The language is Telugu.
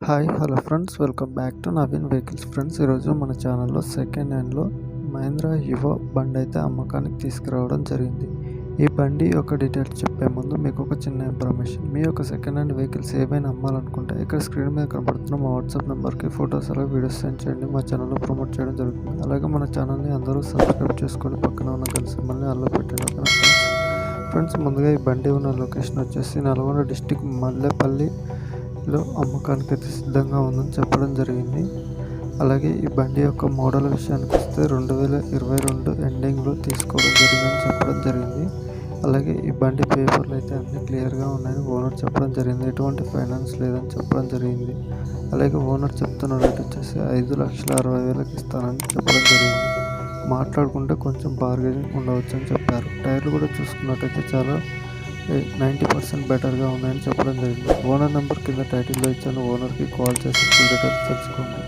Hi hello friends, welcome back to Naveen vehicles. Friends, ఈరోజు మన ఛానల్లో సెకండ్ హ్యాండ్లో మహీంద్రా యువో బండి అయితే అమ్మకానికి తీసుకురావడం జరిగింది. ఈ బండి యొక్క డీటెయిల్స్ చెప్పే ముందు మీకు ఒక చిన్న ఇన్ఫర్మేషన్. మీ యొక్క సెకండ్ హ్యాండ్ వెహికల్స్ ఏవైనా అమ్మాలనుకుంటే ఇక్కడ స్క్రీన్ మీద కనబడుతున్న మా వాట్సాప్ నెంబర్కి ఫొటోస్ అలాగే వీడియోస్ సెండ్ చేయండి. మా ఛానల్లో ప్రమోట్ చేయడం జరుగుతుంది. అలాగే మన ఛానల్ని అందరూ సబ్స్క్రైబ్ చేసుకొని పక్కన ఉన్న గంట సింబల్ని అల్లో పెట్టండి. ఫ్రెండ్స్, ముందుగా ఈ బండి ఉన్న లొకేషన్ వచ్చేసి నల్గొండ డిస్టిక్ మల్లెపల్లిలో అమ్మకానికి అయితే సిద్ధంగా ఉందని చెప్పడం జరిగింది. అలాగే ఈ బండి యొక్క మోడల్ విషయానికి వస్తే 2022 ఎండింగ్లో తీసుకోవడం జరిగిందని చెప్పడం జరిగింది. అలాగే ఈ బండి పేపర్లు అయితే అన్నీ క్లియర్గా ఉన్నాయని ఓనర్ చెప్పడం జరిగింది. ఎటువంటి ఫైనాన్స్ లేదని చెప్పడం జరిగింది. అలాగే ఓనర్ చెప్తున్న రేట్ వచ్చేసి 5,60,000 ఇస్తానని చెప్పడం జరిగింది. మాట్లాడుకుంటే కొంచెం బార్గెనింగ్ ఉండవచ్చు అని చెప్పారు. టైర్లు కూడా చూసుకున్నట్టయితే చాలా 90% బెటర్గా ఉన్నాయని చెప్పడం జరిగింది. ఓనర్ నెంబర్ కింద టైటిల్లో ఇచ్చాను. ఓనర్కి కాల్ చేసి ఫుల్ డీటెయిల్స్ తెలుసుకోండి.